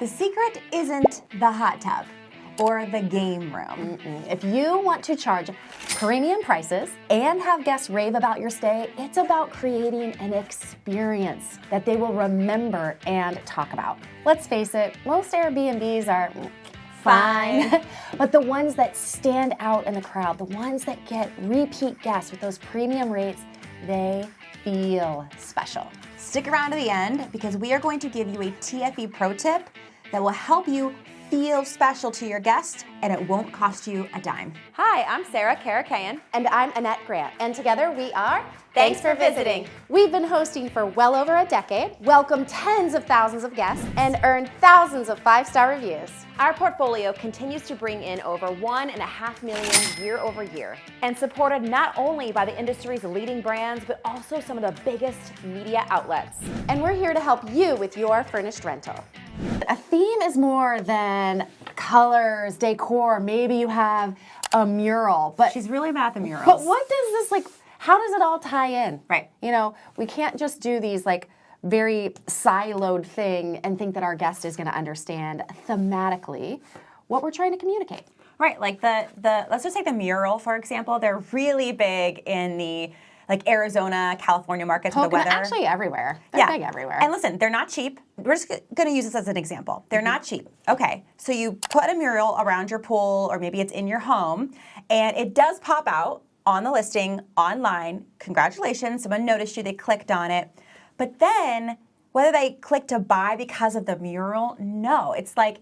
The secret isn't the hot tub or the game room. If you want to charge premium prices and have guests rave about your stay, it's about creating an experience that they will remember and talk about. Let's face it, most Airbnbs are fine, but the ones that stand out in the crowd, the ones that get repeat guests with those premium rates, they feel special. Stick around to the end because we are going to give you a TFE pro tip that will help you feel special to your guests, and it won't cost you a dime. Hi, I'm Sarah Karakayan. And I'm Annette Grant, and together we are Thanks for visiting. We've been hosting for well over a decade, welcomed tens of thousands of guests, and earned thousands of 5-star reviews. Our portfolio continues to bring in over 1.5 million year over year, and supported not only by the industry's leading brands, but also some of the biggest media outlets. And we're here to help you with your furnished rental. A theme is more than colors, decor. Maybe you have a mural, but She's really bad at the murals. But what does this, like, how does it all tie in? Right. You know, we can't just do these like very siloed thing and think that our guest is going to understand thematically what we're trying to communicate. Right, like the let's just take the mural, for example. They're really big in the like Arizona, California markets with the weather. Actually everywhere. They're big everywhere. And listen, they're not cheap. We're just going to use this as an example. They're not cheap. Okay, so you put a mural around your pool, or maybe it's in your home, and it does pop out on the listing online. Congratulations, someone noticed you, they clicked on it. But then, whether they click to buy because of the mural, no. It's like,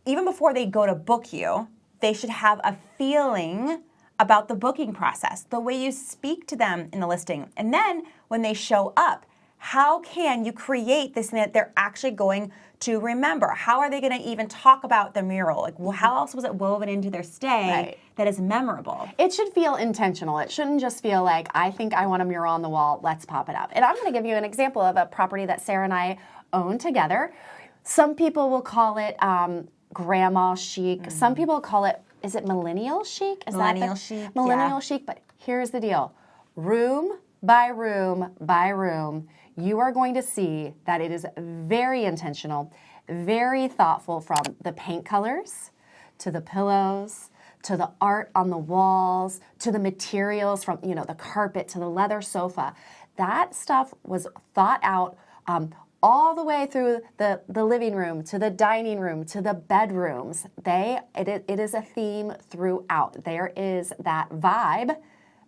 even before they go to book you, they should have a feeling about the booking process, the way you speak to them in the listing. And then when they show up, how can you create this thing that they're actually going to remember? How are they going to even talk about the mural? Like, well, how else was it woven into their stay that is memorable? It should feel intentional. It shouldn't just feel like, I think I want a mural on the wall, let's pop it up. And I'm going to give you an example of a property that Sarah and I own together. Some people will call it grandma chic. Some people call it, is it millennial chic? Millennial chic, Millennial chic, but here's the deal. Room by room by room, you are going to see that it is very intentional, very thoughtful, from the paint colors to the pillows, to the art on the walls, to the materials, from, you know, the carpet to the leather sofa. That stuff was thought out all the way through the living room, to the dining room, to the bedrooms. It is a theme throughout. There is that vibe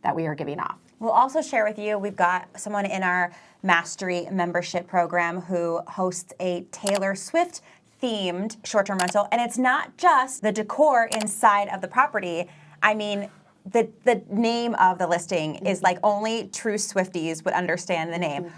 that we are giving off. We'll also share with you, we've got someone in our Mastery membership program who hosts a Taylor Swift themed short-term rental. And it's not just the decor inside of the property. I mean, the name of the listing is like only true Swifties would understand the name.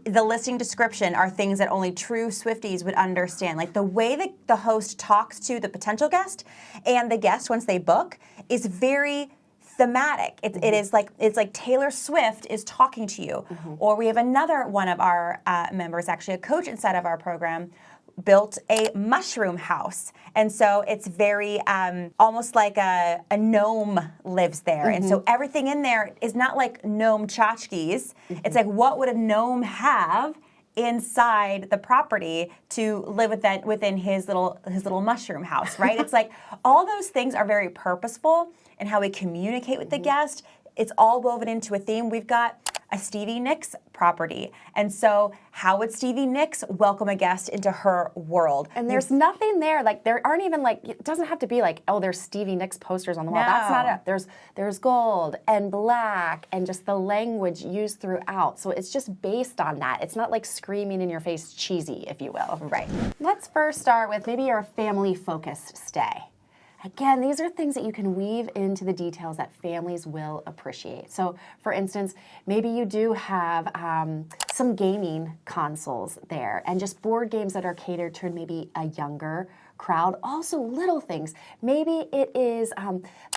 The listing description are things that only true Swifties would understand. Like the way that the host talks to the potential guest and the guest once they book is very thematic. It's like Taylor Swift is talking to you. Or we have another one of our members, actually a coach inside of our program, built a mushroom house. And so it's very almost like a gnome lives there. And so everything in there is not like gnome tchotchkes. It's like, what would a gnome have inside the property to live within his little mushroom house, right? It's like all those things are very purposeful in how we communicate with the guest. It's all woven into a theme. We've got a Stevie Nicks property. And so how would Stevie Nicks welcome a guest into her world? And there's nothing there. Like, there aren't even, like, it doesn't have to be like, oh, there's Stevie Nicks posters on the wall. No. That's not it. There's gold and black and just the language used throughout. So it's just based on that. It's not like screaming in your face cheesy, if you will. Right. Let's first start with maybe your family-focused stay. Again, these are things that you can weave into the details that families will appreciate. So, for instance, maybe you do have some gaming consoles there and just board games that are catered to maybe a younger crowd. Also, little things. Maybe it is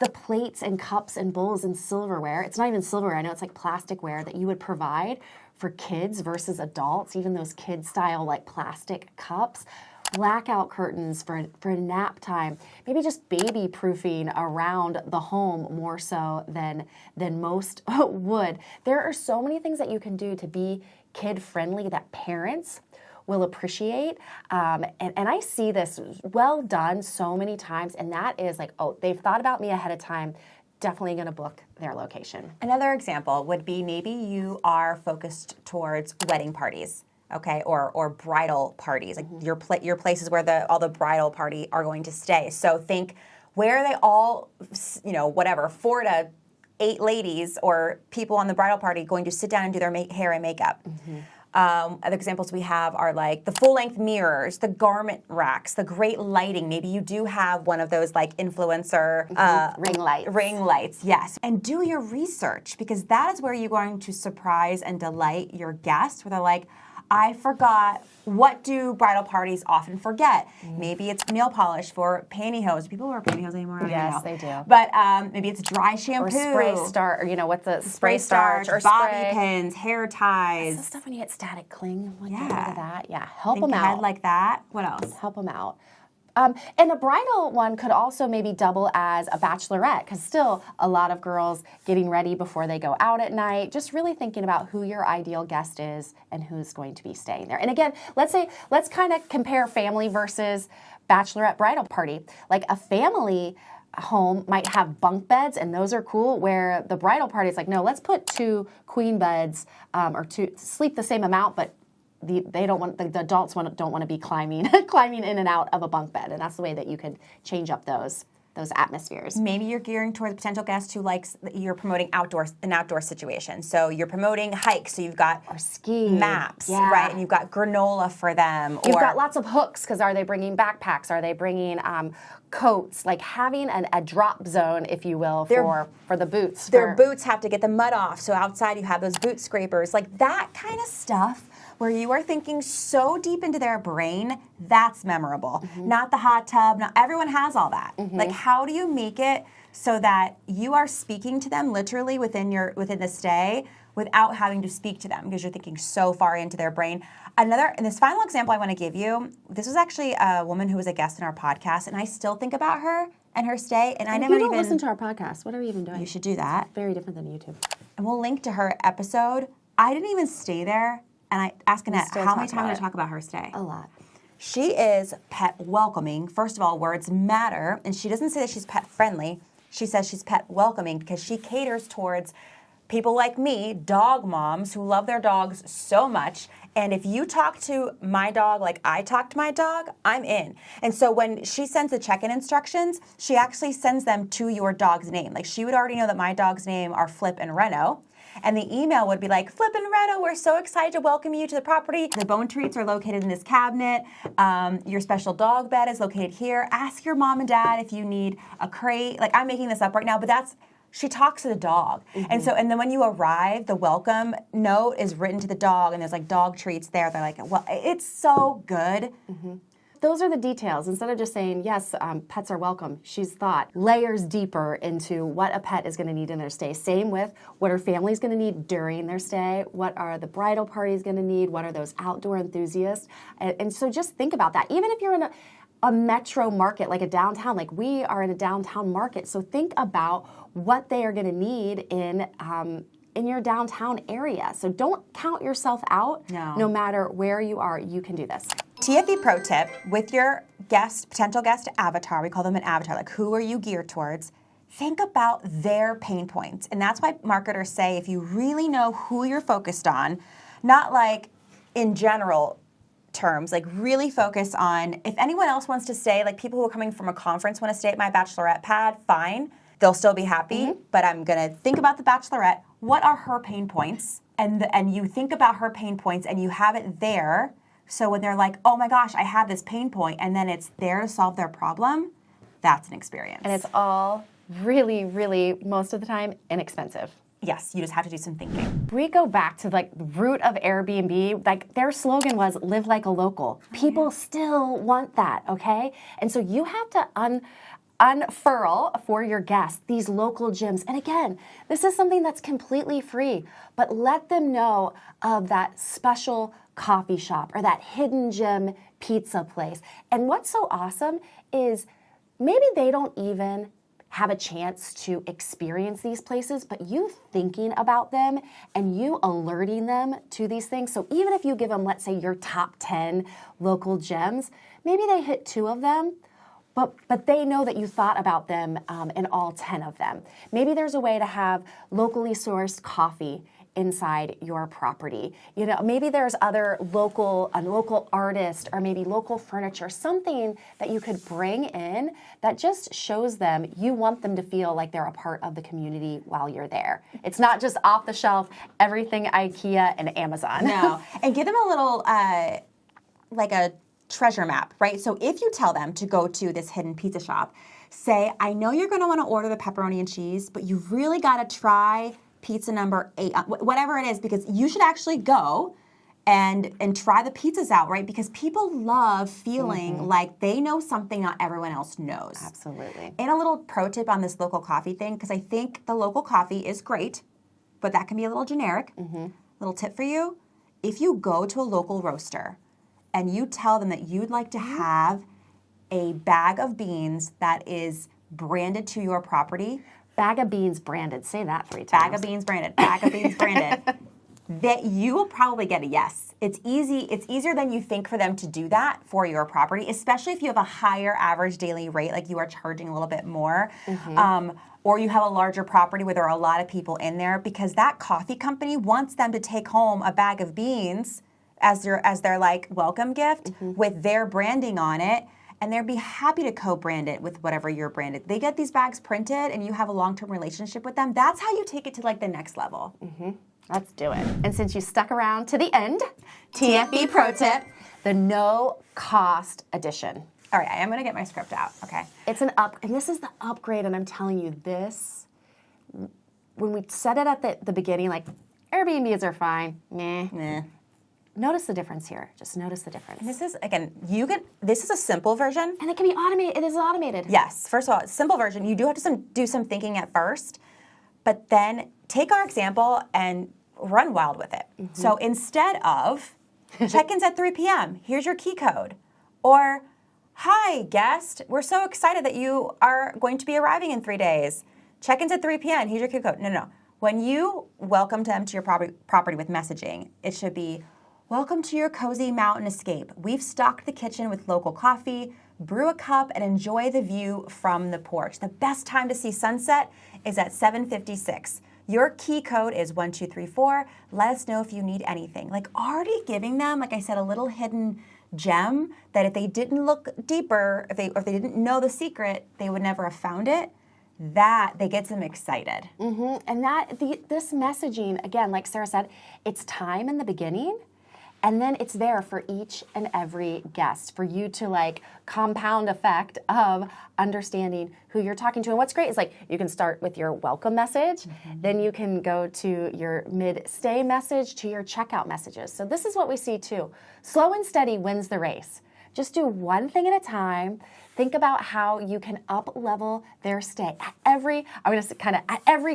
the plates and cups and bowls and silverware. It's not even silverware. I know it's like plasticware that you would provide for kids versus adults, even those kid-style like plastic cups. Blackout curtains for nap time, maybe just baby proofing around the home more so than most would. There are so many things that you can do to be kid friendly that parents will appreciate. And I see this well done so many times, and that is like, oh, they've thought about me ahead of time, definitely going to book their location. Another example would be maybe you are focused towards wedding parties, okay, or bridal parties, like your places where all the bridal party are going to stay. So think, where are they all, whatever, 4 to 8 ladies or people on the bridal party going to sit down and do their hair and makeup? Other examples we have are like the full-length mirrors, the garment racks, the great lighting. Maybe you do have one of those like influencer ring lights, yes. And do your research, because that is where you're going to surprise and delight your guests, where they're like, I forgot, what do bridal parties often forget? Maybe it's nail polish for pantyhose. Do people wear pantyhose anymore? I don't Yes, know. they do. But maybe it's dry shampoo. Or spray starch, or what's the spray starch, or bobby spray pins, hair That's ties. the stuff when you get static cling. Get rid Yeah. of that. Yeah, help Think them ahead out. like that. What else? Help them out. And a bridal one could also maybe double as a bachelorette, because still a lot of girls getting ready before they go out at night, just really thinking about who your ideal guest is and who's going to be staying there. And again, let's kind of compare family versus bachelorette bridal party. Like a family home might have bunk beds, and those are cool, where the bridal party is like, no, let's put 2 queen beds, or 2 sleep the same amount, but the adults don't want to be climbing in and out of a bunk bed, and that's the way that you could change up those atmospheres. Maybe you're gearing towards a potential guest who likes, you're promoting an outdoor situation. So you're promoting hikes, so you've got Ski maps, yeah. right? And you've got granola for them. You've got lots of hooks, because are they bringing backpacks? Are they bringing coats? Like having a drop zone, if you will, for the boots. Their boots have to get the mud off, so outside you have those boot scrapers. Like that kind of stuff, where you are thinking so deep into their brain, that's memorable. Not the hot tub. Not everyone has all that. Like, how do you make it so that you are speaking to them literally within the stay without having to speak to them, because you're thinking so far into their brain? And this final example I want to give you, this was actually a woman who was a guest in our podcast, and I still think about her and her stay, and I never you even don't listen to our podcast. What are we even doing? You should do that. Very different than YouTube. And we'll link to her episode. I didn't even stay there. And I asked Annette, how many times did I talk about her stay? A lot. She is pet welcoming. First of all, words matter. And she doesn't say that she's pet friendly. She says she's pet welcoming because she caters towards people like me, dog moms, who love their dogs so much. And if you talk to my dog like I talk to my dog, I'm in. And so when she sends the check-in instructions, she actually sends them to your dog's name. Like, she would already know that my dog's name are Flip and Reno. And the email would be like, Flip and Reno, we're so excited to welcome you to the property. The bone treats are located in this cabinet. Your special dog bed is located here. Ask your mom and dad if you need a crate. Like, I'm making this up right now, but she talks to the dog. And then when you arrive, the welcome note is written to the dog, and there's like dog treats there. They're like, well, it's so good. Those are the details. Instead of just saying, yes, pets are welcome, she's thought layers deeper into what a pet is going to need in their stay. Same with what are families going to need during their stay? What are the bridal parties going to need? What are those outdoor enthusiasts? And so just think about that. Even if you're in a metro market, like a downtown, like we are in a downtown market, so think about what they are going to need in your downtown area. So don't count yourself out. No matter where you are, you can do this. TFE pro tip, with your potential guest avatar, we call them an avatar, like who are you geared towards? Think about their pain points. And that's why marketers say, if you really know who you're focused on, not like in general terms, like really focus on, if anyone else wants to stay, like people who are coming from a conference want to stay at my bachelorette pad, fine. They'll still be happy, but I'm going to think about the bachelorette. What are her pain points? And you think about her pain points and you have it there. So when they're like, oh my gosh, I have this pain point, and then it's there to solve their problem, that's an experience. And it's all really, really, most of the time, inexpensive. Yes, you just have to do some thinking. We go back to like the root of Airbnb, like their slogan was live like a local. People still want that, okay? And so you have to unfurl for your guests these local gems. And again, this is something that's completely free, but let them know of that special coffee shop or that hidden gem pizza place. And what's so awesome is maybe they don't even have a chance to experience these places, but you thinking about them and you alerting them to these things. So even if you give them, let's say, your top 10 local gems, maybe they hit 2 of them, but they know that you thought about them in all 10 of them. Maybe there's a way to have locally sourced coffee inside your property. You know, maybe there's a local artist, or maybe local furniture, something that you could bring in that just shows them you want them to feel like they're a part of the community while you're there. It's not just off the shelf, everything IKEA and Amazon. No, and give them a little, like a treasure map, right? So if you tell them to go to this hidden pizza shop, say, I know you're gonna wanna order the pepperoni and cheese, but you've really gotta try pizza number 8, whatever it is, because you should actually go and try the pizzas out, right? Because people love feeling like they know something not everyone else knows. Absolutely. And a little pro tip on this local coffee thing, because I think the local coffee is great, but that can be a little generic. Little tip for you, if you go to a local roaster and you tell them that you'd like to have a bag of beans that is branded to your property. Bag of beans branded. Say that 3 times. Bag of beans branded. Bag of beans branded. That you will probably get a yes. It's easy. It's easier than you think for them to do that for your property, especially if you have a higher average daily rate, like you are charging a little bit more, or you have a larger property where there are a lot of people in there, because that coffee company wants them to take home a bag of beans as their like welcome gift with their branding on it. And they'd be happy to co-brand it with whatever you're branded. They get these bags printed and you have a long-term relationship with them. That's how you take it to like the next level. Let's do it. And since you stuck around to the end, TFB pro tip, the no cost edition. All right, I am gonna get my script out, okay? It's and this is the upgrade, and I'm telling you this, when we said it at the beginning, like, Airbnbs are fine, meh. Notice the difference here. Just notice the difference. This is, again, this is a simple version. And it can be automated. It is automated. Yes, first of all, simple version. You do have to do some thinking at first, but then take our example and run wild with it. So instead of check-ins at 3 p.m., here's your key code. Or, hi, guest, we're so excited that you are going to be arriving in 3 days. Check-ins at 3 p.m., here's your key code. No. When you welcome them to your property with messaging, it should be, welcome to your cozy mountain escape. We've stocked the kitchen with local coffee. Brew a cup and enjoy the view from the porch. The best time to see sunset is at 7:56. Your key code is 1234. Let us know if you need anything. Like, already giving them, like I said, a little hidden gem that if they didn't look deeper, if they didn't know the secret, they would never have found it. That gets them excited. And this messaging, again, like Sarah said, it's time in the beginning. And then it's there for each and every guest for you to like compound effect of understanding who you're talking to. And what's great is like you can start with your welcome message, then you can go to your mid-stay message, to your checkout messages. So this is what we see too. Slow and steady wins the race. Just do one thing at a time. Think about how you can up-level their stay at every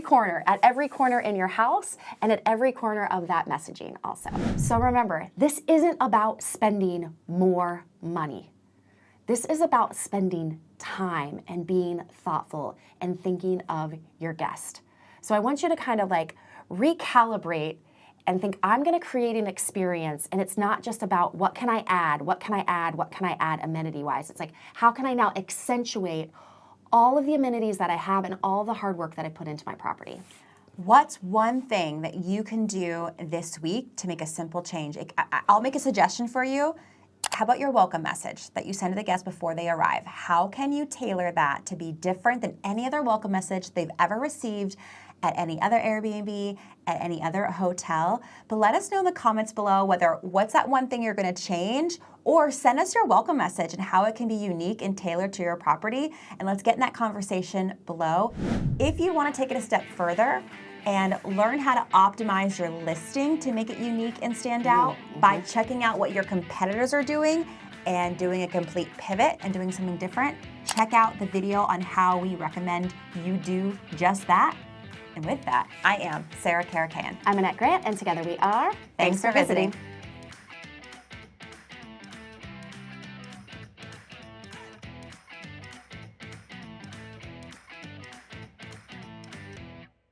corner in your house and at every corner of that messaging also. So remember, this isn't about spending more money. This is about spending time and being thoughtful and thinking of your guest. So I want you to kind of like recalibrate and think, I'm going to create an experience, and it's not just about what can I add amenity-wise. It's like, how can I now accentuate all of the amenities that I have and all the hard work that I put into my property? What's one thing that you can do this week to make a simple change? I'll make a suggestion for you. How about your welcome message that you send to the guests before they arrive? How can you tailor that to be different than any other welcome message they've ever received at any other Airbnb, at any other hotel? But let us know in the comments below what's that one thing you're gonna change, or send us your welcome message and how it can be unique and tailored to your property, and let's get in that conversation below. If you wanna take it a step further and learn how to optimize your listing to make it unique and stand out by checking out what your competitors are doing and doing a complete pivot and doing something different, check out the video on how we recommend you do just that. And with that, I am Sarah Karakayan. I'm Annette Grant, and together we are Thanks for visiting.